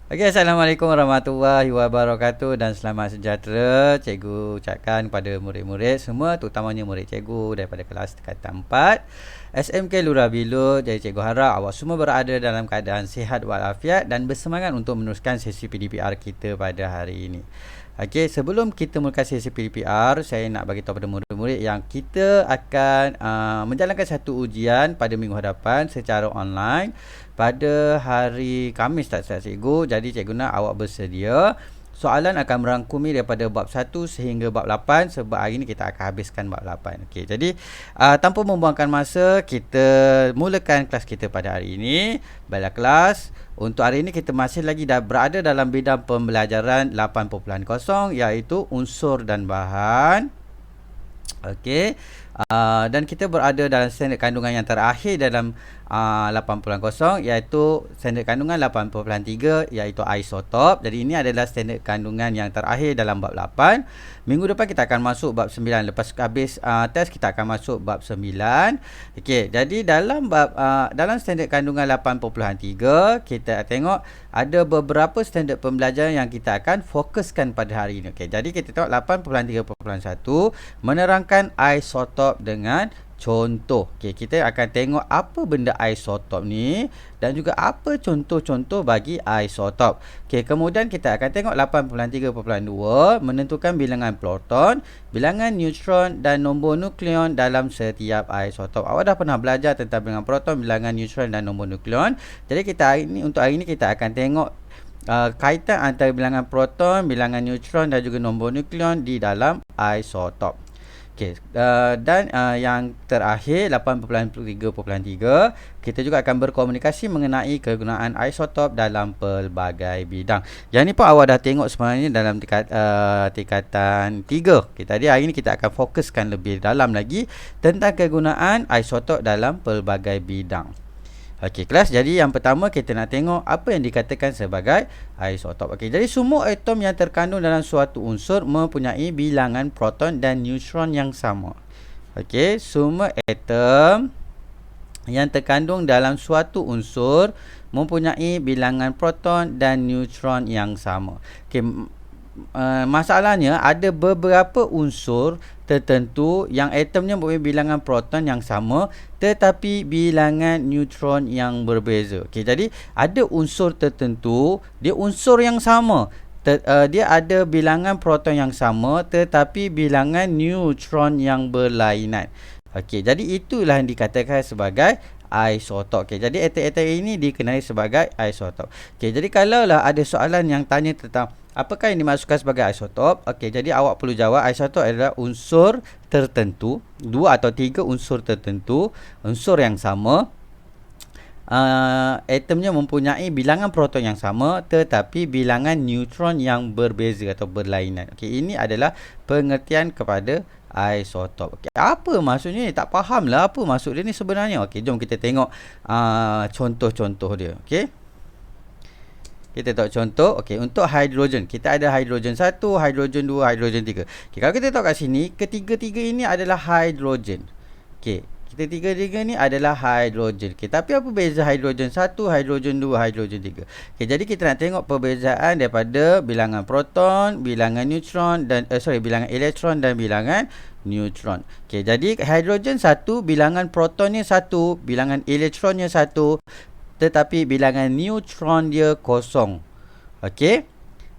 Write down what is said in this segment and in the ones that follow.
Okey, Assalamualaikum warahmatullahi wabarakatuh dan selamat sejahtera. Cikgu ucapkan kepada murid-murid semua, terutamanya murid cikgu daripada kelas tingkatan 4 SMK Lurah Bilur. Jadi cikgu harap awak semua berada dalam keadaan sihat walafiat dan bersemangat untuk meneruskan sesi PDPR kita pada hari ini. Okey, sebelum kita mulakan sesi PDPR, saya nak bagi tahu pada murid-murid yang kita akan menjalankan satu ujian pada minggu hadapan secara online pada hari Khamis, tak silap cikgu. Jadi cikgu nak awak bersedia. Soalan akan merangkumi daripada bab 1 sehingga bab 8, sebab hari ini kita akan habiskan bab 8. Okey, jadi tanpa membuangkan masa, kita mulakan kelas kita pada hari ini. Baiklah kelas, untuk hari ini kita masih lagi berada dalam bidang pembelajaran 8.0, iaitu unsur dan bahan. Okey, dan kita berada dalam standard kandungan yang terakhir dalam 8.0, iaitu standard kandungan 8.3, iaitu isotop. Jadi ini adalah standard kandungan yang terakhir dalam bab 8. Minggu depan kita akan masuk bab 9. Lepas habis test kita akan masuk bab 9. Okey, jadi dalam dalam standard kandungan 8.3, kita tengok ada beberapa standard pembelajaran yang kita akan fokuskan pada hari ini. Okey, jadi kita tengok 8.3.1 menerangkan isotop dengan contoh. Okey, kita akan tengok apa benda isotop ni dan juga apa contoh-contoh bagi isotop. Okey, kemudian kita akan tengok 8.3.2 menentukan bilangan proton, bilangan neutron dan nombor nukleon dalam setiap isotop. Awak dah pernah belajar tentang bilangan proton, bilangan neutron dan nombor nukleon. Jadi untuk hari ini kita akan tengok kaitan antara bilangan proton, bilangan neutron dan juga nombor nukleon di dalam isotop. Okey, dan yang terakhir 8.3.3, kita juga akan berkomunikasi mengenai kegunaan isotop dalam pelbagai bidang. Yang ni pun awak dah tengok sebenarnya dalam tingkatan 3. Okay, tadi hari ni kita akan fokuskan lebih dalam lagi tentang kegunaan isotop dalam pelbagai bidang. Okey kelas, jadi yang pertama kita nak tengok apa yang dikatakan sebagai isotop. Okey, jadi semua atom yang terkandung dalam suatu unsur mempunyai bilangan proton dan neutron yang sama. Okey, semua atom yang terkandung dalam suatu unsur mempunyai bilangan proton dan neutron yang sama. Okey, masalahnya ada beberapa unsur tertentu yang atomnya mempunyai bilangan proton yang sama tetapi bilangan neutron yang berbeza. Okey, jadi ada unsur tertentu dia unsur yang sama, dia ada bilangan proton yang sama tetapi bilangan neutron yang berlainan. Okey, jadi itulah yang dikatakan sebagai isotop. Okey, jadi atom-atom ini dikenali sebagai isotop. Okey, jadi kalaulah ada soalan yang tanya tentang apakah yang dimasukkan sebagai isotop? Okey, jadi awak perlu jawab isotop adalah unsur tertentu, 2 atau 3 unsur tertentu, unsur yang sama, atomnya mempunyai bilangan proton yang sama tetapi bilangan neutron yang berbeza atau berlainan. Okey, ini adalah pengertian kepada isotop. Okey, apa maksudnya ni? Tak faham lah apa maksud dia ni sebenarnya. Okey, jom kita tengok contoh-contoh dia. Okey, kita tengok contoh. Okey, untuk hidrogen, kita ada hidrogen 1, hidrogen 2, hidrogen 3. Okey, kalau kita tengok kat sini, ketiga-tiga ini adalah hidrogen. Okey, kita tiga-tiga ni adalah hidrogen. Okey, tapi apa beza hidrogen 1, hidrogen 2, hidrogen 3? Okey, jadi kita nak tengok perbezaan daripada bilangan proton, bilangan neutron dan bilangan elektron dan bilangan neutron. Okey, jadi hidrogen 1, bilangan protonnya 1, bilangan elektronnya 1, tetapi bilangan neutron dia kosong. Okey,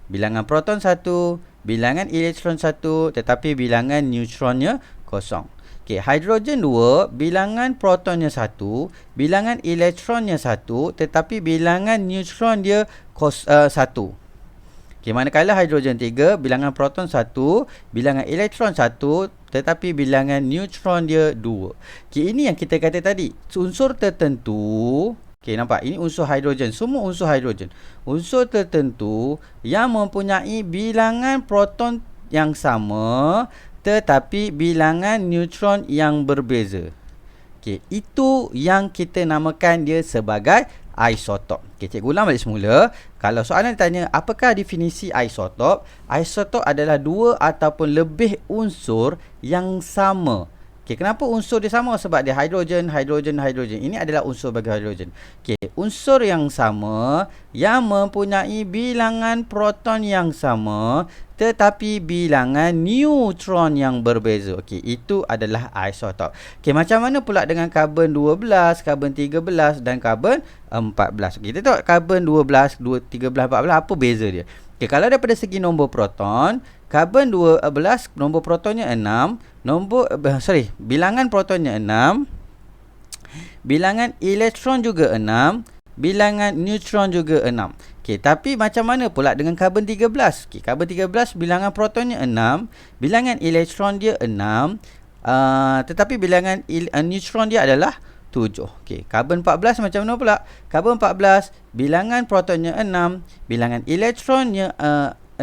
bilangan proton 1, bilangan elektron 1, tetapi bilangan neutronnya kosong. Okey, hidrogen 2, bilangan protonnya 1, bilangan elektronnya 1, tetapi bilangan neutron dia 1. Okey, manakala hidrogen 3, bilangan proton 1, bilangan elektron 1, tetapi bilangan neutron dia 2. Okey, ini yang kita kata tadi, unsur tertentu. Okey, nampak? Ini unsur hidrogen. Semua unsur hidrogen. Unsur tertentu yang mempunyai bilangan proton yang sama tetapi bilangan neutron yang berbeza. Okey, itu yang kita namakan dia sebagai isotop. Okey, cikgu ulang balik semula. Kalau soalan tanya apakah definisi isotop? Isotop adalah 2 ataupun lebih unsur yang sama Okey, kenapa unsur dia sama? Sebab dia hidrogen, hidrogen, hidrogen. Ini adalah unsur bagi hidrogen. Okey, unsur yang sama yang mempunyai bilangan proton yang sama tetapi bilangan neutron yang berbeza. Okey, itu adalah isotop. Okey, macam mana pula dengan karbon 12, karbon 13 dan karbon 14? Okey, kita tengok karbon 12, 13, 14 apa beza dia? Okey, kalau daripada segi nombor proton, karbon 12 nombor protonnya 6, bilangan protonnya 6, bilangan elektron juga 6, bilangan neutron juga 6. Okey, tapi macam mana pula dengan karbon 13? Okey, karbon 13 bilangan protonnya 6, bilangan elektron dia 6, tetapi bilangan neutron dia adalah 7. Okey, karbon 14 macam mana pula? Karbon 14 bilangan protonnya 6, bilangan elektronnya 6,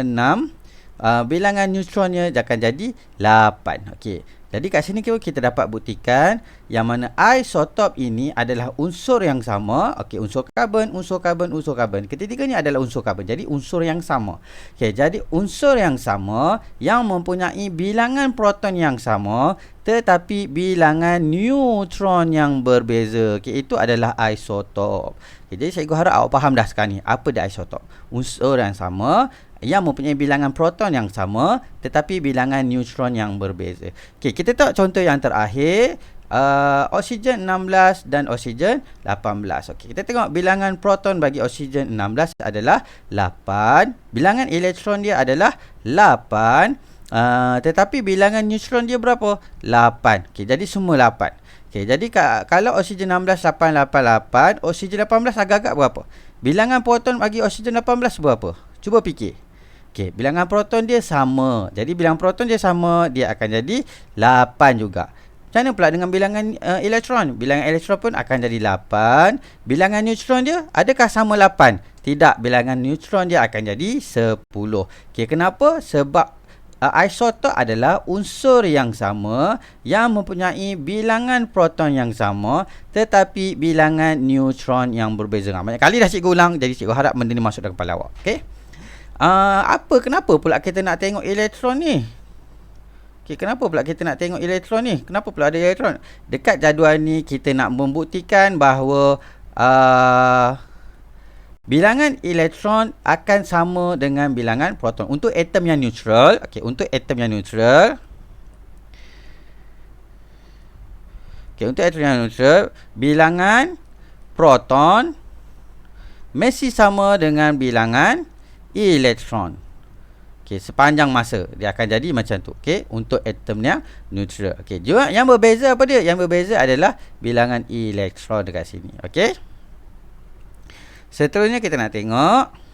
bilangan neutronnya akan jadi 8. Okey. Jadi kat sini kita dapat buktikan yang mana isotop ini adalah unsur yang sama. Okey, unsur karbon, unsur karbon, unsur karbon. Ketiga-tiganya adalah unsur karbon. Jadi unsur yang sama. Okey, jadi unsur yang sama yang mempunyai bilangan proton yang sama tetapi bilangan neutron yang berbeza. Okey, itu adalah isotop. Okay, jadi cikgu harap awak faham dah sekarang ni apa dia isotop. Unsur yang sama yang mempunyai bilangan proton yang sama tetapi bilangan neutron yang berbeza. Okey, kita tengok contoh yang terakhir, oksigen 16 dan oksigen 18. Okey, kita tengok bilangan proton bagi oksigen 16 adalah 8, bilangan elektron dia adalah 8, tetapi bilangan neutron dia berapa? 8. Okey, jadi semua 8. Okey, jadi kalau oksigen 16 8 8 8, oksigen 18 agak-agak berapa? Bilangan proton bagi oksigen 18 berapa? Cuba fikir. Okey, bilangan proton dia sama. Jadi bilangan proton dia sama, dia akan jadi 8 juga. Macam mana pula dengan bilangan elektron? Bilangan elektron pun akan jadi 8. Bilangan neutron dia adakah sama 8? Tidak, bilangan neutron dia akan jadi 10. Okey, kenapa? Sebab isotop adalah unsur yang sama yang mempunyai bilangan proton yang sama tetapi bilangan neutron yang berbeza. Banyak kali dah cikgu ulang, jadi cikgu harap benda ni masuk dalam kepala awak. Okey. Kenapa pula kita nak tengok elektron ni? Okey, kenapa pula kita nak tengok elektron ni? Kenapa pula ada elektron? Dekat jadual ni kita nak membuktikan bahawa bilangan elektron akan sama dengan bilangan proton. Untuk atom yang neutral, okey, untuk atom yang neutral, bilangan proton mesti sama dengan bilangan elektron. Okey, sepanjang masa dia akan jadi macam tu. Okey, untuk atom yang neutral. Okey, yang berbeza apa dia? Yang berbeza adalah bilangan elektron dekat sini. Okey. Seterusnya kita nak tengok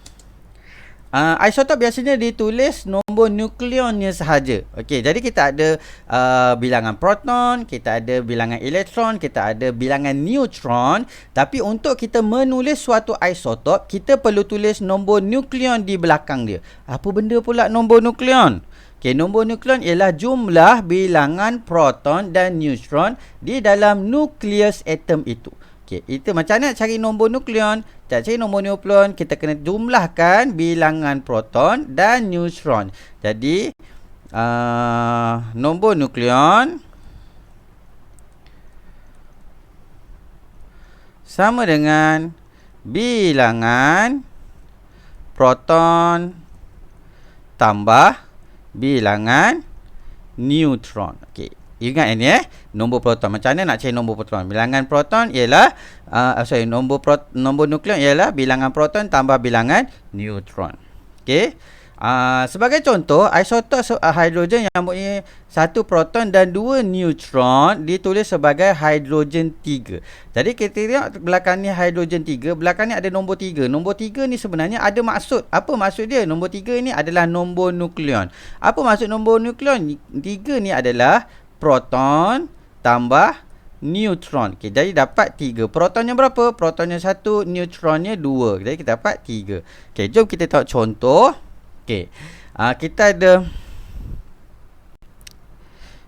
isotop biasanya ditulis nombor nukleonnya sahaja. Okey, jadi kita ada bilangan proton, kita ada bilangan elektron, kita ada bilangan neutron, tapi untuk kita menulis suatu isotop, kita perlu tulis nombor nukleon di belakang dia. Apa benda pula nombor nukleon? Okey, nombor nukleon ialah jumlah bilangan proton dan neutron di dalam nukleus atom itu. Okey, itu macam mana cari nombor nukleon? Cari nombor nukleon, kita kena jumlahkan bilangan proton dan neutron. Jadi, nombor nukleon sama dengan bilangan proton tambah bilangan neutron. Okey. Ingat ini nombor proton. Macam mana nak cari nombor proton? Bilangan proton ialah nombor nukleon ialah bilangan proton tambah bilangan neutron. Okey. Sebagai contoh, isotop hidrogen yang mempunyai 1 proton dan 2 neutron ditulis sebagai hidrogen 3. Jadi kita tengok belakang ni hidrogen 3, belakang ni ada nombor 3. Nombor 3 ni sebenarnya ada maksud. Apa maksud dia? Nombor 3 ni adalah nombor nukleon. Apa maksud nombor nukleon? 3 ni adalah proton tambah neutron. Okey, jadi dapat 3. Protonnya berapa? Protonnya 1, neutronnya 2. Jadi kita dapat 3. Okey, jom kita tengok contoh. Okey.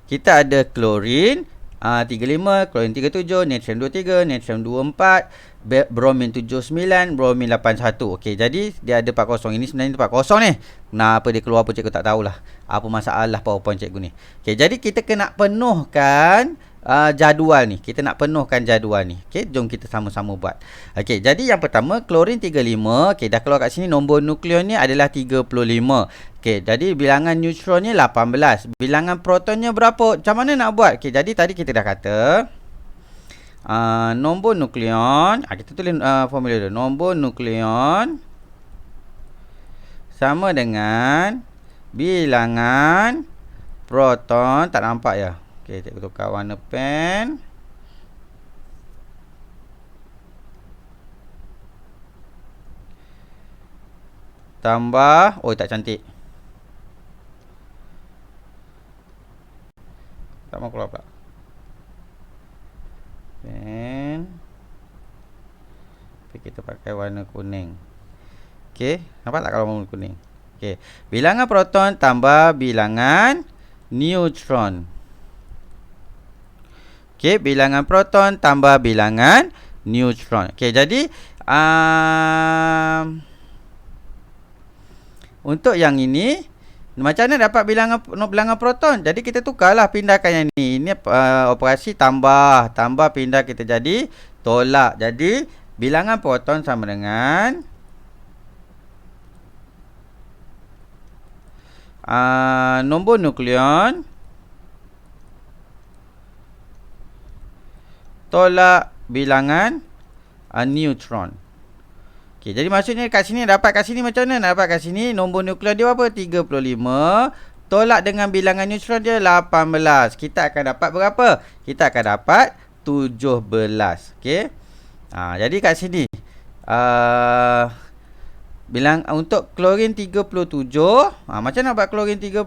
Kita ada klorin 35, klorin 37, natrium 23, natrium 24 Bromin 79, bromin 81. Okey, jadi dia ada 40. Ini sebenarnya 40 ni. Kenapa dia keluar pun cikgu tak tahulah. Apa masalah PowerPoint cikgu ni. Okey, jadi kita kena penuhkan jadual ni. Kita nak penuhkan jadual ni. Okey, jom kita sama-sama buat. Okey, jadi yang pertama klorin 35. Okey, dah keluar kat sini nombor nukleonnya adalah 35. Okey, jadi bilangan neutronnya 18. Bilangan protonnya berapa? Macam mana nak buat? Okey, jadi tadi kita dah kata nombor nukleon, kita tulis formula dulu. Nombor nukleon sama dengan bilangan proton. Tak nampak ya? Okey, cikgu tukar warna pen. Tambah, oh tak cantik. Tak mau keluar pula. Pen. Tapi kita pakai warna kuning. Okey, nampak tak kalau warna kuning? Okey, bilangan proton tambah bilangan neutron. Okey, bilangan proton tambah bilangan neutron. Okey, jadi untuk yang ini macam mana dapat bilangan proton? Jadi kita tukarlah, pindahkan yang ni. Ini operasi tambah pindah kita jadi tolak. Jadi bilangan proton sama dengan nombor nukleon tolak bilangan neutron. Okey, jadi maksudnya kat sini dapat kat sini macam mana? Nak dapat kat sini nombor nukleon dia berapa? 35 tolak dengan bilangan neutron dia 18. Kita akan dapat berapa? Kita akan dapat 17. Okey. Jadi kat sini bilang untuk klorin 37. Macam nak buat klorin 37?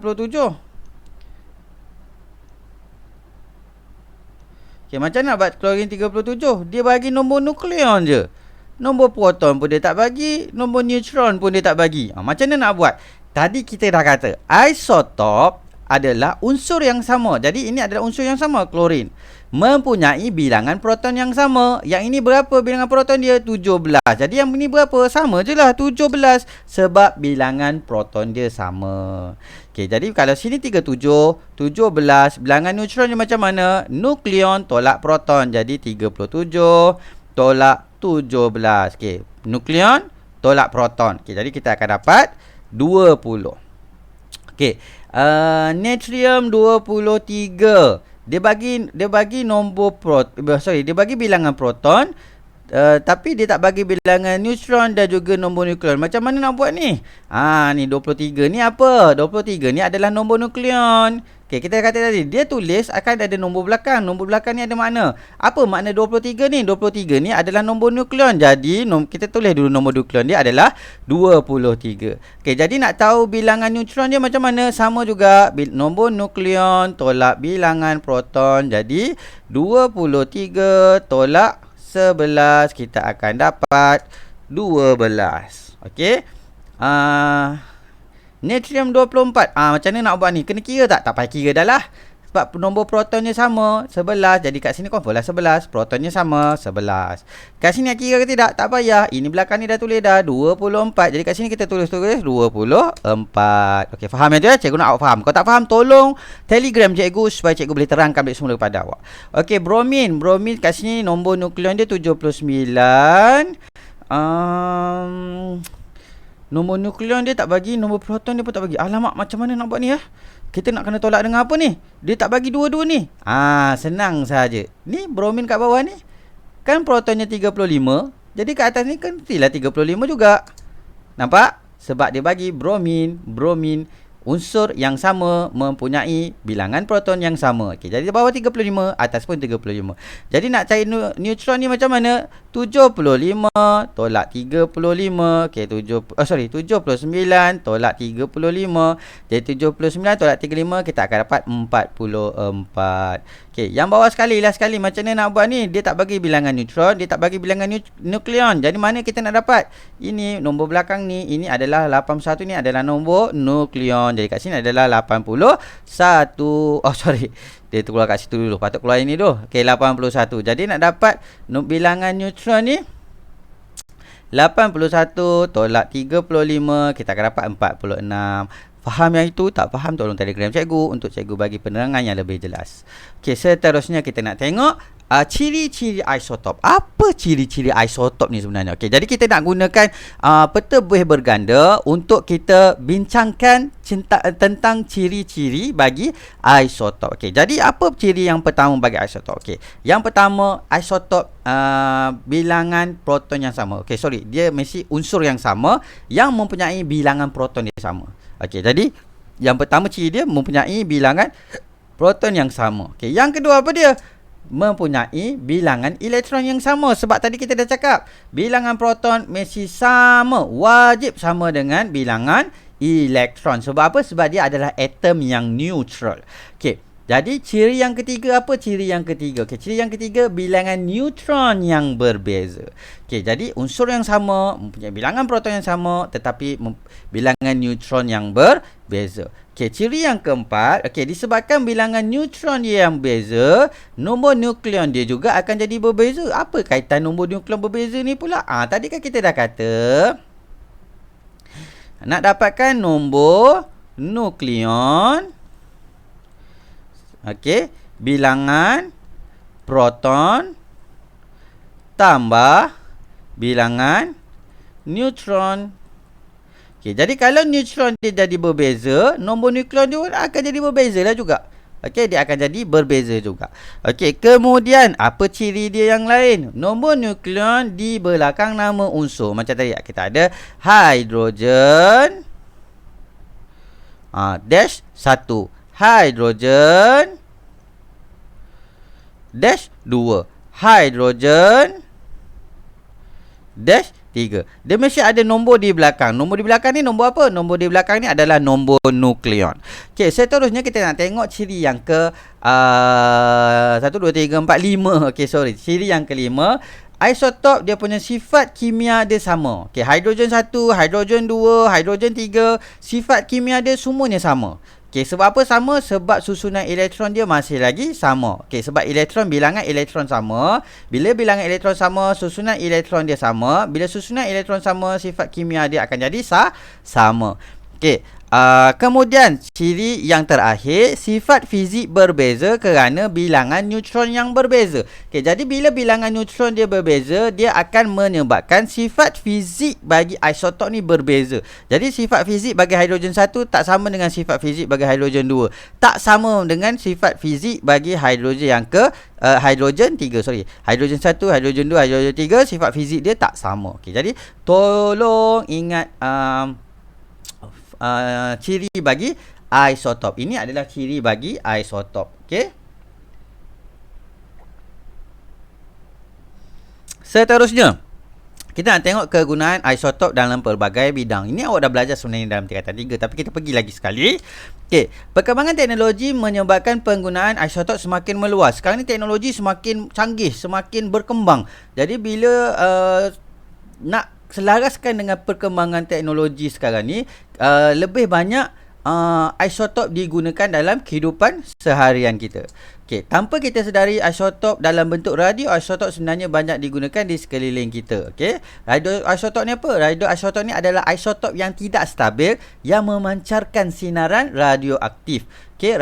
Okey, macam nak buat klorin 37? Dia bagi nombor nukleon je. Nombor proton pun dia tak bagi, nombor neutron pun dia tak bagi. Macam mana nak buat? Tadi kita dah kata isotop adalah unsur yang sama. Jadi ini adalah unsur yang sama, klorin. Mempunyai bilangan proton yang sama. Yang ini berapa bilangan proton dia? 17. Jadi yang ini berapa? Sama je lah, 17. Sebab bilangan proton dia sama. Okey, jadi kalau sini 37, 17. Bilangan neutron dia macam mana? Nukleon tolak proton. Jadi 37 tolak 17. Okey, nukleon tolak proton. Okey, jadi kita akan dapat 20. Okey, natrium 23. Dia bagi nombor dia bagi bilangan proton, tapi dia tak bagi bilangan neutron dan juga nombor nukleon. Macam mana nak buat ni? Ni 23 ni apa? 23 ni adalah nombor nukleon. Okey, kita kata tadi dia tulis akan ada nombor belakang. Nombor belakang ni ada makna. Apa makna 23 ni? 23 ni adalah nombor nukleon. Jadi kita tulis dulu nombor nukleon dia adalah 23. Okey, jadi nak tahu bilangan neutron dia macam mana? Sama juga, nombor nukleon tolak bilangan proton. Jadi 23 tolak 11, kita akan dapat 12. Okey. Natrium 24. Macam mana nak buat ni? Kena kira tak? Tak payah kira dah lah. Sebab nombor protonnya sama, 11. Jadi kat sini confirm lah 11. Protonnya sama, 11. Kat sini nak kira ke tidak? Tak payah. Ini belakang ni dah tulis dah 24. Jadi kat sini kita tulis 24. Okey, faham yang tu ya? Cikgu nak awak faham. Kalau tak faham, tolong telegram cikgu supaya cikgu boleh terangkan balik semula kepada awak. Okey, bromin. Bromin kat sini nombor nukleon dia 79. Nombor nukleon dia tak bagi, nombor proton dia pun tak bagi. Alamak, macam mana nak buat ni ya? Kita nak kena tolak dengan apa ni? Dia tak bagi dua-dua ni. Senang saja. Ni bromin kat bawah ni. Kan protonnya 35. Jadi kat atas ni kan mestilah 35 juga. Nampak? Sebab dia bagi bromin unsur yang sama mempunyai bilangan proton yang sama. Okey, jadi di bawah 35, atas pun 35. Jadi nak cari neutron ni macam mana? 75 tolak 35. Okey, 79 tolak 35. Jadi 79 tolak 35 kita akan dapat 44. Okey, yang bawah sekali macam mana nak buat ni? Dia tak bagi bilangan neutron, dia tak bagi bilangan nukleon. Jadi mana kita nak dapat? Ini nombor belakang ni, ini adalah 81, ni adalah nombor nukleon. Jadi kat sini adalah 81. Dia keluar kat situ dulu. Patut keluar ini dulu. Okey, 81. Jadi nak dapat bilangan neutron ni, 81 tolak 35, kita akan dapat 46. Faham yang itu? Tak faham, tolong Telegram cikgu untuk cikgu bagi penerangan yang lebih jelas. Okey, seterusnya kita nak tengok ciri-ciri isotop. Apa ciri-ciri isotop ni sebenarnya? Okey, jadi kita nak gunakan peta buih berganda untuk kita bincangkan tentang ciri-ciri bagi isotop. Okey, jadi apa ciri yang pertama bagi isotop? Okey, yang pertama, isotop bilangan proton yang sama. Okey, sorry, dia mesti unsur yang sama yang mempunyai bilangan proton yang sama. Okey, jadi yang pertama ciri dia mempunyai bilangan proton yang sama. Okey, yang kedua apa dia? Mempunyai bilangan elektron yang sama. Sebab tadi kita dah cakap, bilangan proton mesti sama, wajib sama dengan bilangan elektron. Sebab apa? Sebab dia adalah atom yang neutral. Okey, jadi ciri yang ketiga apa? Ciri yang ketiga. Okey, ciri yang ketiga, bilangan neutron yang berbeza. Okey, jadi unsur yang sama, mempunyai bilangan proton yang sama, tetapi bilangan neutron yang berbeza. Okey, ciri yang keempat, okey, disebabkan bilangan neutron dia yang beza, nombor nukleon dia juga akan jadi berbeza. Apa kaitan nombor nukleon berbeza ni pula? Tadi kan kita dah kata nak dapatkan nombor nukleon, okey, bilangan proton tambah bilangan neutron. Okey, jadi kalau neutron dia jadi berbeza, nombor nukleon dia akan jadi berbeza lah juga. Okey, dia akan jadi berbeza juga. Okey, kemudian apa ciri dia yang lain? Nombor nukleon di belakang nama unsur. Macam tadi kita ada hidrogen dash 1, hidrogen dash 2, hidrogen dash 3. Dia mesti ada nombor di belakang. Nombor di belakang ni nombor apa? Nombor di belakang ni adalah nombor nukleon. Okey, seterusnya kita nak tengok ciri yang ke 1, 2, 3, 4, 5. Okey, sorry. Ciri yang kelima, isotop dia punya sifat kimia dia sama. Okey, hidrogen 1, hidrogen 2, hidrogen 3, sifat kimia dia semuanya sama. Okey, sebab apa sama? Sebab susunan elektron dia masih lagi sama. Okey, sebab elektron, bilangan elektron sama. Bila bilangan elektron sama, susunan elektron dia sama. Bila susunan elektron sama, sifat kimia dia akan jadi sama. Okey, kemudian ciri yang terakhir, sifat fizik berbeza kerana bilangan neutron yang berbeza. Okey, jadi bila bilangan neutron dia berbeza, dia akan menyebabkan sifat fizik bagi isotop ni berbeza. Jadi sifat fizik bagi hidrogen 1 tak sama dengan sifat fizik bagi hidrogen 2. Tak sama dengan sifat fizik bagi hidrogen yang ke hidrogen 3. Sorry. Hidrogen 1, hidrogen 2, hidrogen 3, sifat fizik dia tak sama. Okey, jadi tolong ingat ciri bagi isotop. Ini adalah ciri bagi isotop. Okey. Seterusnya, kita nak tengok kegunaan isotop dalam pelbagai bidang. Ini awak dah belajar sebenarnya dalam tingkatan 3, tapi kita pergi lagi sekali. Okey, perkembangan teknologi menyebabkan penggunaan isotop semakin meluas. Sekarang ni teknologi semakin canggih, semakin berkembang. Jadi bila nak selaraskan dengan perkembangan teknologi sekarang ni, lebih banyak isotop digunakan dalam kehidupan seharian kita. Okey, tanpa kita sedari, isotop dalam bentuk radioisotop sebenarnya banyak digunakan di sekeliling kita. Okey, radioisotop ni apa? Radioisotop ni adalah isotop yang tidak stabil yang memancarkan sinaran radioaktif. Okey,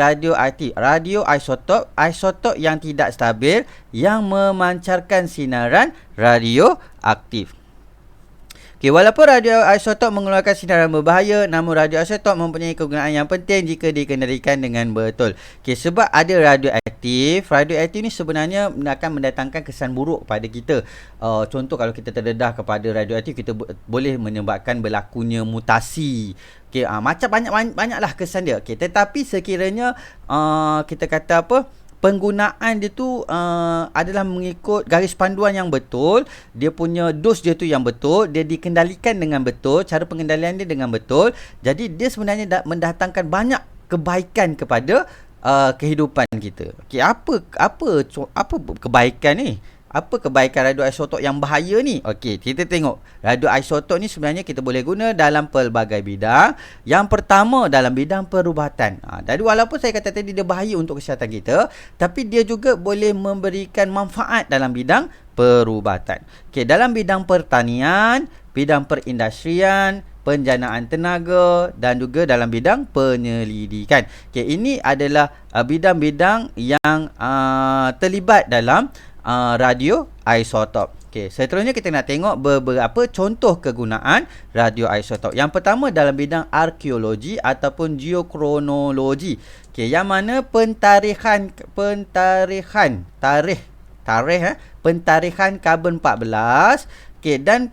radioisotop, isotop yang tidak stabil yang memancarkan sinaran radioaktif. Okay, walaupun radioisotop mengeluarkan sinaran berbahaya, namun radioisotop mempunyai kegunaan yang penting jika dikendalikan dengan betul. Okay, sebab ada radioaktif ni sebenarnya akan mendatangkan kesan buruk pada kita. Contoh, kalau kita terdedah kepada radioaktif, kita boleh menyebabkan berlakunya mutasi. Okay, macam banyaklah kesan dia. Okay, tetapi sekiranya kita kata apa, penggunaan dia tu adalah mengikut garis panduan yang betul, dia punya dos dia tu yang betul, dia dikendalikan dengan betul, cara pengendalian dia dengan betul. Jadi dia sebenarnya mendatangkan banyak kebaikan kepada kehidupan kita. Okey, apa kebaikan ni? Apa kebaikan radioisotop yang bahaya ni? Okey, kita tengok. Radioisotop ni sebenarnya kita boleh guna dalam pelbagai bidang. Yang pertama, dalam bidang perubatan. Jadi walaupun saya kata tadi dia bahaya untuk kesihatan kita, tapi dia juga boleh memberikan manfaat dalam bidang perubatan. Okey, dalam bidang pertanian, bidang perindustrian, penjanaan tenaga dan juga dalam bidang penyelidikan. Okey, ini adalah bidang-bidang yang terlibat dalam radioisotop. Okey, seterusnya kita nak tengok beberapa contoh kegunaan radioisotop. Yang pertama dalam bidang arkeologi ataupun geokronologi. Okey, yang mana pentarikhan karbon 14, okey, dan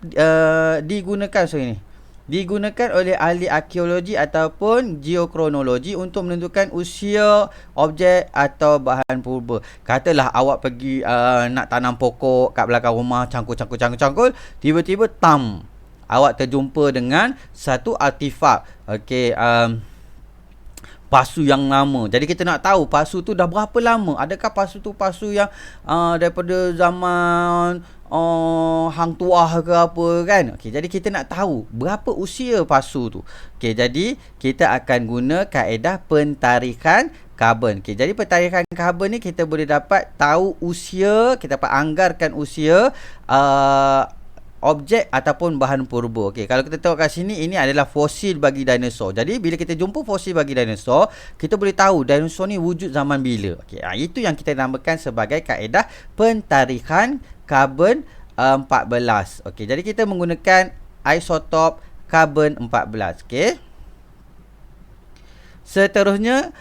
digunakan oleh ahli arkeologi ataupun geokronologi untuk menentukan usia objek atau bahan purba. Katalah awak pergi nak tanam pokok kat belakang rumah, cangkul, tiba-tiba awak terjumpa dengan satu artifak, okey, pasu yang lama. Jadi kita nak tahu pasu tu dah berapa lama. Adakah pasu tu pasu yang daripada zaman hang tuah ke apa kan. Okey, jadi kita nak tahu berapa usia pasu tu. Okey, jadi kita akan guna kaedah pentarikan karbon. Okey, jadi pentarikan karbon ni kita boleh dapat tahu usia, kita dapat anggarkan usia objek ataupun bahan purba. Okey, kalau kita tengok kat sini, ini adalah fosil bagi dinosaur. Jadi bila kita jumpa fosil bagi dinosaur, kita boleh tahu dinosaur ni wujud zaman bila. Okey, itu yang kita namakan sebagai kaedah pentarikan karbon 14. Okey, jadi kita menggunakan isotop karbon 14. Okey. Seterusnya,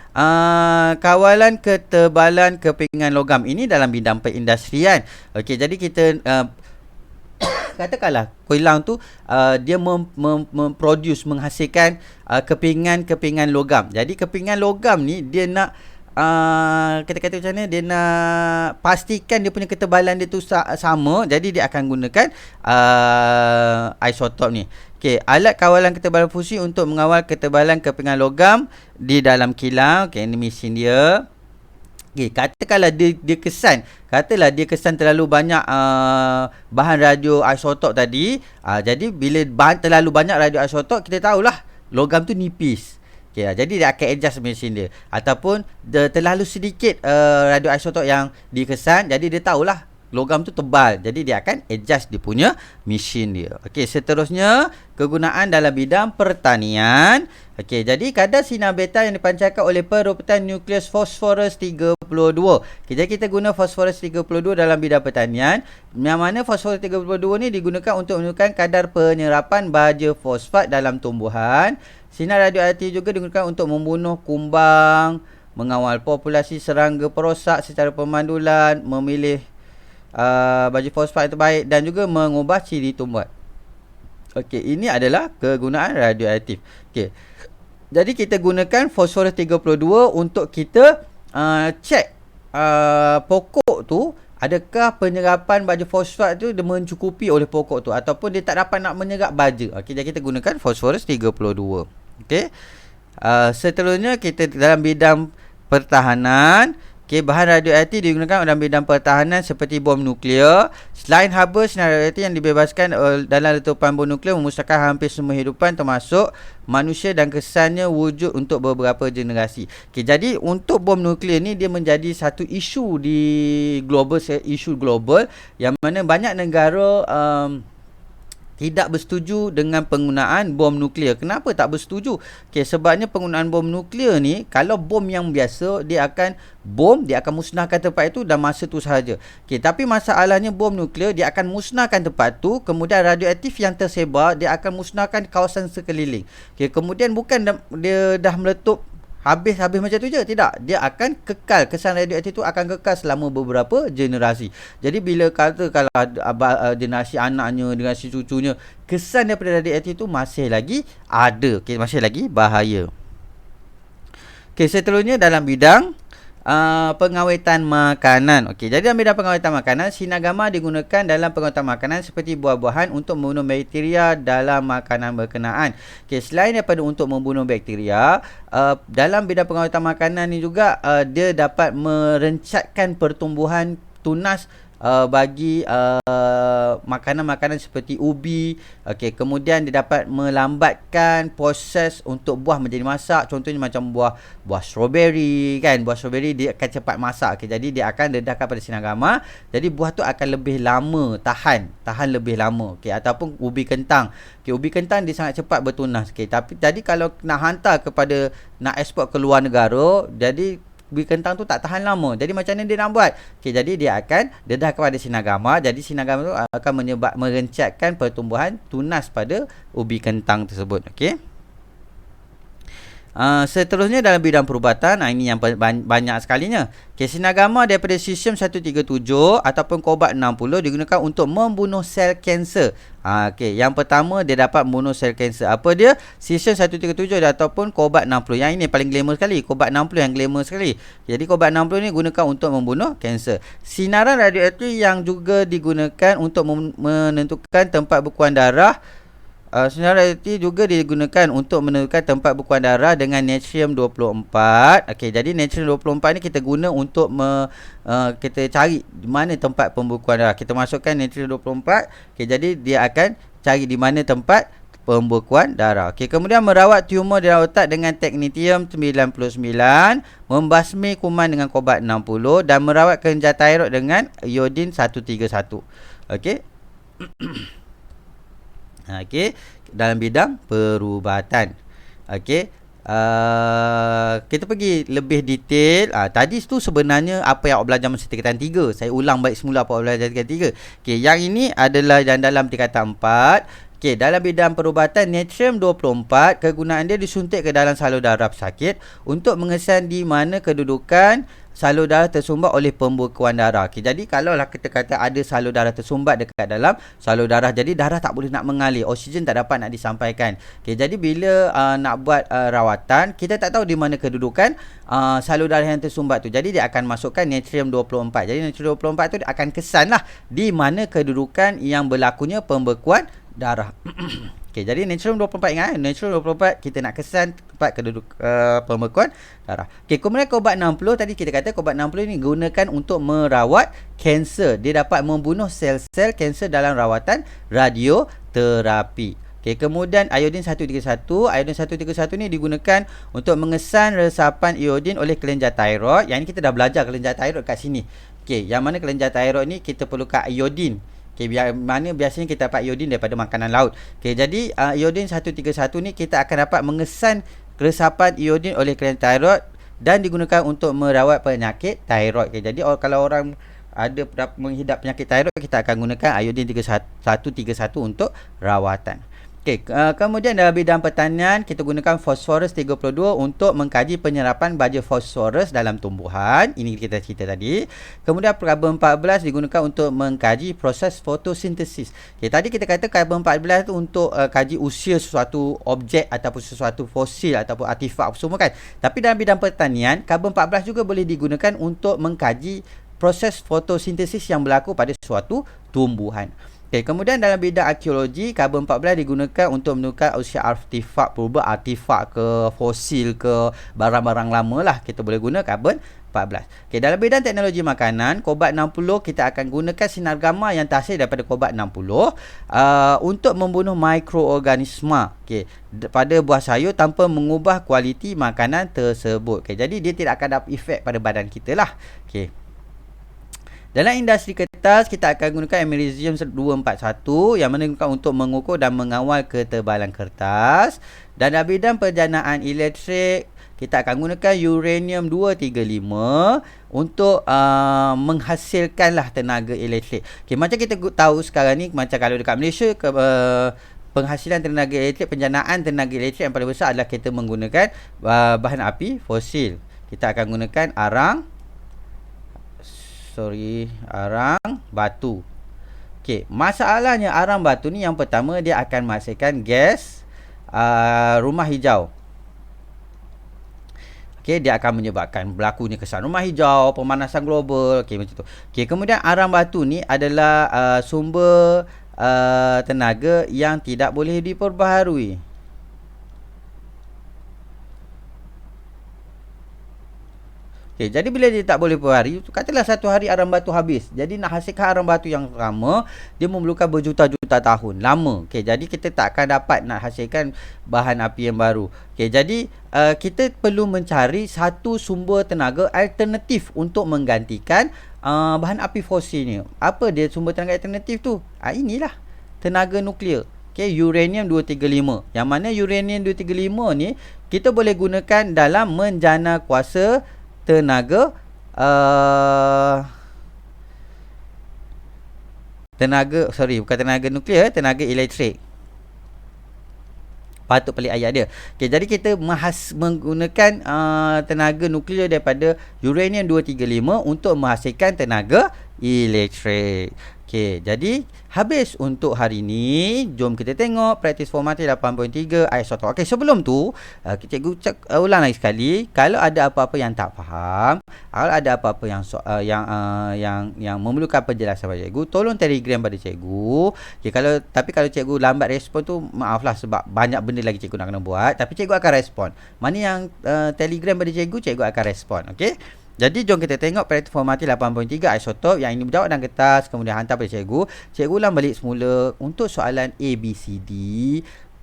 kawalan ketebalan kepingan logam. Ini dalam bidang perindustrian. Okey, jadi kita katakanlah kilang tu dia menghasilkan kepingan logam. Jadi kepingan logam ni dia nak kita kata macam mana, dia nak pastikan dia punya ketebalan dia tu sama. Jadi dia akan gunakan isotop ni. Okey, alat kawalan ketebalan fusi untuk mengawal ketebalan kepingan logam di dalam kilang. Okey, ini mesin dia. Okey, katakanlah dia kesan, terlalu banyak bahan radioisotop tadi. Jadi bila terlalu banyak radioisotop, kita tahulah logam tu nipis. Okey, jadi dia akan adjust mesin dia. Ataupun terlalu sedikit radioisotop yang dikesan, jadi dia tahulah logam tu tebal. Jadi dia akan adjust dia punya mesin dia. Okey, seterusnya kegunaan dalam bidang pertanian. Okey, jadi kadar sinar beta yang dipancarkan oleh perobetan nukleus fosforus 32. Okay, jadi kita guna fosforus 32 dalam bidang pertanian. Yang mana fosforus 32 ni digunakan untuk menentukan kadar penyerapan baja fosfat dalam tumbuhan. Sinar radioaktif juga digunakan untuk membunuh kumbang, mengawal populasi serangga perosak secara pemandulan, memilih baja fosfat yang terbaik dan juga mengubah ciri tumbuhan. Okey, ini adalah kegunaan radioaktif. Okey, jadi kita gunakan fosforus 32 untuk kita cek pokok tu, adakah penyerapan baja fosfat tu dia mencukupi oleh pokok tu ataupun dia tak dapat nak menyerap baja. Okey, jadi kita gunakan fosforus 32. Okey. Seterusnya kita dalam bidang pertahanan. Okey, bahan radioaktif digunakan dalam bidang pertahanan seperti bom nuklear. Selain haba, sinar radioaktif yang dibebaskan dalam letupan bom nuklear memusnahkan hampir semua hidupan termasuk manusia dan kesannya wujud untuk beberapa generasi. Okey, jadi untuk bom nuklear ni dia menjadi satu isu di isu global yang mana banyak negara tidak bersetuju dengan penggunaan bom nuklear. Kenapa tak bersetuju? Okey, sebabnya penggunaan bom nuklear ni, kalau bom yang biasa, dia akan musnahkan tempat itu dan masa tu sahaja. Okey, tapi masalahnya bom nuklear, dia akan musnahkan tempat tu, kemudian radioaktif yang tersebar, dia akan musnahkan kawasan sekeliling. Okey, kemudian bukan dia dah meletup habis macam tu je, tidak, dia akan kekal, kesan radioaktif tu akan kekal selama beberapa generasi. Jadi bila kalau generasi anaknya, generasi cucunya, kesan daripada radioaktif tu masih lagi ada, okay, masih lagi bahaya. Okay, seterusnya dalam bidang pengawetan makanan. Okey, jadi dalam bidang pengawetan makanan, sinar gamma digunakan dalam pengawetan makanan seperti buah-buahan untuk membunuh bakteria dalam makanan berkenaan. Okey, selain daripada untuk membunuh bakteria, dalam bidang pengawetan makanan ni juga dia dapat merencatkan pertumbuhan tunas bagi makanan-makanan seperti ubi. Okey, kemudian dia dapat melambatkan proses untuk buah menjadi masak. Contohnya macam buah strawberry kan. Buah strawberry dia akan cepat masak. Okey, jadi dia akan dedahkan pada sinar gamma. Jadi buah tu akan lebih lama tahan lebih lama. Okey, ataupun ubi kentang. Okey, ubi kentang dia sangat cepat bertunas. Okey, tapi jadi kalau nak hantar nak ekspor ke luar negara, jadi ubi kentang tu tak tahan lama. Jadi macam mana dia nak buat? Okey, jadi dia akan dedah kepada sinar gamma. Jadi sinar gamma tu akan merencatkan pertumbuhan tunas pada ubi kentang tersebut. Okey. Seterusnya dalam bidang perubatan, ini yang banyak sekalinya. Okay, sinar gamma daripada cesium 137 ataupun cobalt 60 digunakan untuk membunuh sel kanser. Okay, yang pertama dia dapat membunuh sel kanser. Apa dia? Cesium 137 ataupun cobalt 60. Yang ini paling glamour sekali. Cobalt 60 yang glamour sekali. Jadi cobalt 60 ni gunakan untuk membunuh kanser. Sinaran radioaktif yang juga digunakan untuk menentukan tempat bekuan darah. Sinar radioaktif juga digunakan untuk menentukan tempat bekuan darah dengan natrium 24. Okey, jadi natrium 24 ni kita guna untuk kita cari di mana tempat pembekuan darah. Kita masukkan natrium 24. Okey, jadi dia akan cari di mana tempat pembekuan darah. Okey, kemudian merawat tumor di otak dengan teknetium 99, membasmi kuman dengan cobalt 60 dan merawat kelenjar thyroid dengan iodin 131. Okey. Okey, dalam bidang perubatan. Okey, kita pergi lebih detail. Tadi tu sebenarnya apa yang awak belajar masa tingkatan 3. Saya ulang balik semula apa awak belajar tingkatan 3. Okey, yang ini adalah yang dalam tingkatan 4. Okey, dalam bidang perubatan, natrium 24 kegunaan dia disuntik ke dalam salur darah pesakit untuk mengesan di mana kedudukan salur darah tersumbat oleh pembekuan darah. Okey, jadi kalaulah kita kata ada salur darah tersumbat dekat dalam salur darah, jadi darah tak boleh nak mengalir, oksigen tak dapat nak disampaikan. Okey, jadi bila nak buat rawatan, kita tak tahu di mana kedudukan salur darah yang tersumbat tu. Jadi dia akan masukkan natrium 24. Jadi natrium 24 tu dia akan kesanlah di mana kedudukan yang berlakunya pembekuan darah. Okey, jadi natrium 24 ingat, natrium 24 kita nak kesan tempat pembekuan darah. Okey, kemudian cobalt 60 tadi kita kata cobalt 60 ni gunakan untuk merawat kanser. Dia dapat membunuh sel-sel kanser dalam rawatan radioterapi. Okey, kemudian iodin 131. Iodin 131 ni digunakan untuk mengesan resapan iodin oleh kelenjar thyroid. Yang ni kita dah belajar kelenjar thyroid kat sini. Okey, yang mana kelenjar thyroid ni kita perlukan iodin. Okay, mana biasanya kita dapat iodin daripada makanan laut. Okay, jadi iodin 131 ni kita akan dapat mengesan resapan iodin oleh kelenjar thyroid dan digunakan untuk merawat penyakit thyroid. Okay, jadi kalau orang ada menghidap penyakit thyroid, kita akan gunakan iodin 131 untuk rawatan. Okey, kemudian dalam bidang pertanian, kita gunakan fosforus 32 untuk mengkaji penyerapan baja fosforus dalam tumbuhan. Ini kita cerita tadi. Kemudian karbon 14 digunakan untuk mengkaji proses fotosintesis. Okey, tadi kita kata karbon 14 tu untuk kaji usia sesuatu objek ataupun sesuatu fosil ataupun artifak semua kan. Tapi dalam bidang pertanian, karbon 14 juga boleh digunakan untuk mengkaji proses fotosintesis yang berlaku pada suatu tumbuhan. Okay, kemudian dalam bidang arkeologi, karbon 14 digunakan untuk menentukan usia artifak purba, artifak ke fosil ke barang-barang lama lah. Kita boleh guna karbon 14. Okay, dalam bidang teknologi makanan, cobalt 60 kita akan gunakan sinar gamma yang terhasil daripada cobalt 60 untuk membunuh mikroorganisma pada buah sayur tanpa mengubah kualiti makanan tersebut. Okay, jadi dia tidak akan dapat efek pada badan kita lah. Okay. Dalam industri kertas, kita akan gunakan americium 241 yang mana digunakan untuk mengukur dan mengawal ketebalan kertas. Dan dalam bidang perjanaan elektrik, kita akan gunakan uranium 235 untuk menghasilkanlah tenaga elektrik. Okay, macam kita tahu sekarang ni, macam kalau dekat Malaysia, penghasilan tenaga elektrik, penjanaan tenaga elektrik yang paling besar adalah kita menggunakan bahan api fosil. Kita akan gunakan arang batu. Okey, masalahnya arang batu ni yang pertama dia akan menghasilkan gas rumah hijau. Okey, dia akan menyebabkan berlakunya kesan rumah hijau, pemanasan global. Okey, macam tu. Okey, kemudian arang batu ni adalah sumber tenaga yang tidak boleh diperbaharui. Okay, jadi bila dia tak boleh per hari, katalah satu hari arang batu habis. Jadi nak hasilkan arang batu yang lama, dia memerlukan berjuta-juta tahun. Lama. Okay, jadi kita tak akan dapat nak hasilkan bahan api yang baru. Okay, jadi kita perlu mencari satu sumber tenaga alternatif untuk menggantikan bahan api fosil ni. Apa dia sumber tenaga alternatif tu? Inilah tenaga nuklear. Okay, uranium 235. Yang mana uranium 235 ni kita boleh gunakan dalam menjana kuasa tenaga bukan tenaga nuklear, tenaga elektrik. Patut pelik ayat dia. Okay, jadi kita menggunakan tenaga nuklear daripada uranium 235 untuk menghasilkan tenaga elektrik. Okay, jadi habis untuk hari ni. Jom kita tengok praktis formatif 8.3 isotok. Okay, sebelum tu cikgu ulang lagi sekali. Kalau ada apa-apa yang tak faham, kalau ada apa-apa yang memerlukan penjelasan pada cikgu, tolong telegram pada cikgu. Okay, tapi kalau cikgu lambat respon tu, maaflah sebab banyak benda lagi cikgu nak kena buat. Tapi cikgu akan respon. Mana yang telegram pada cikgu akan respon. Okay. Jadi jom kita tengok praktis formatif 8.3 isotop. Yang ini berjawab dalam kertas, kemudian hantar pada cikgu. Cikgu ulang balik semula untuk soalan ABCD.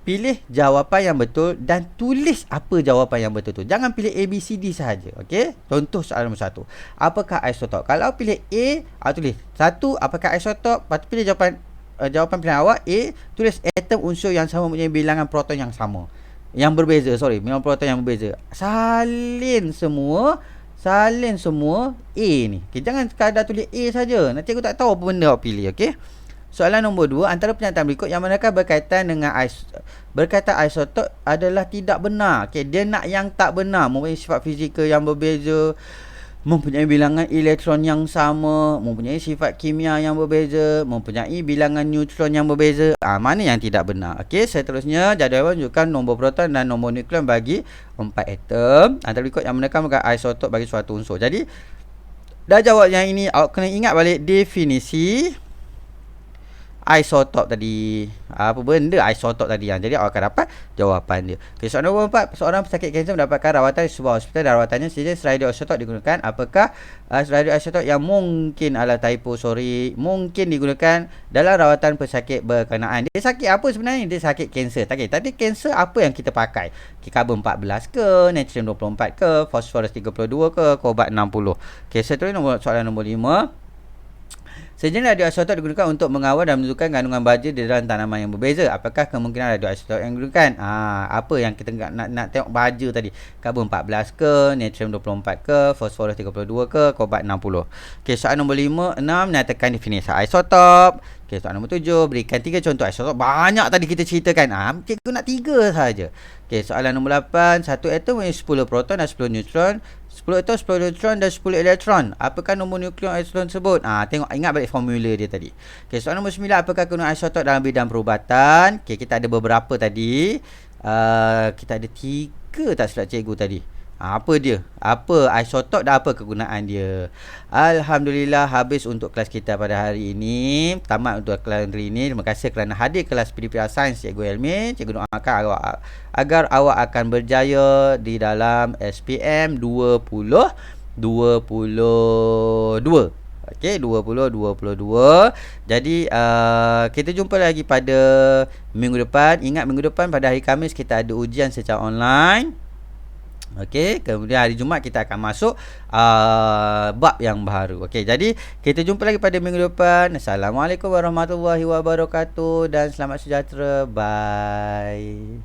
Pilih jawapan yang betul dan tulis apa jawapan yang betul tu. Jangan pilih ABCD sahaja. Okey? Contoh soalan nombor 1. Apakah isotop? Kalau pilih A, tulis 1 apakah isotop? Lepas tu pilih jawapan pilihan awak A, tulis atom unsur yang sama mempunyai bilangan proton yang sama. Yang berbeza, bilangan proton yang berbeza. Salin semua A ni. Okay, jangan sekadar tulis A saja. Nanti aku tak tahu apa benda awak pilih. Okey. Soalan nombor 2, antara pernyataan berikut yang manakah berkaitan dengan berkaitan isotop adalah tidak benar. Okey, dia nak yang tak benar, mempunyai sifat fizikal yang berbeza, mempunyai bilangan elektron yang sama, mempunyai sifat kimia yang berbeza, mempunyai bilangan neutron yang berbeza. Mana yang tidak benar? Okey, seterusnya jadual menunjukkan nombor proton dan nombor nukleon bagi 4 atom. Antara berikut yang menekan isotop bagi suatu unsur. Jadi dah jawab yang ini, awak kena ingat balik definisi isotop tadi. Apa benda isotop tadi yang jadi awak akan dapat jawapan dia. Okay, soalan nombor 4. Seorang pesakit kanser mendapatkan rawatan di sebuah hospital dan rawatannya sejenis radioisotop digunakan. Apakah radioisotop yang mungkin mungkin digunakan dalam rawatan pesakit berkenaan? Dia sakit apa sebenarnya? Dia sakit kanser. Tadi kanser apa yang kita pakai? Karbon 14 ke, natrium 24 ke, fosforus 32 ke, kobalt 60. Okay, seterusnya soalan nombor 5. Sejenis radioisotop digunakan untuk mengawal dan menentukan kandungan baja di dalam tanaman yang berbeza. Apakah kemungkinan radioisotop yang digunakan? Apa yang kita nak tengok baja tadi? Karbon 14 ke, natrium 24 ke, fosforus 32 ke, kobalt 60. Okey, soalan nombor 6 nyatakan definisi isotop. Okey, soalan nombor 7, berikan 3 contoh isotop. Banyak tadi kita ceritakan. Cikgu nak 3 sahaja. Okey, soalan nombor 8, satu atom mempunyai 10 proton dan 10 neutron. 10 atom, 10 neutron dan 10 elektron. Apakah nombor nukleon elektron tersebut? Tengok, ingat balik formula dia tadi. Okey, soalan nombor 9, apakah kegunaan isotop dalam bidang perubatan? Okey, kita ada beberapa tadi. Kita ada 3 tak silap cikgu tadi. Apa dia? Apa isotop dan apa kegunaan dia? Alhamdulillah, habis untuk kelas kita pada hari ini. Tamat untuk kelas hari ini. Terima kasih kerana hadir kelas PDPR Sains Cikgu Elmi. Cikgu doakan agar awak akan berjaya di dalam SPM 2022. Okey, 2022. Jadi kita jumpa lagi pada minggu depan. Ingat, minggu depan pada hari Khamis kita ada ujian secara online. Okey, kemudian hari Jumaat kita akan masuk bab yang baru. Okey, jadi kita jumpa lagi pada minggu depan. Assalamualaikum warahmatullahi wabarakatuh dan selamat sejahtera. Bye.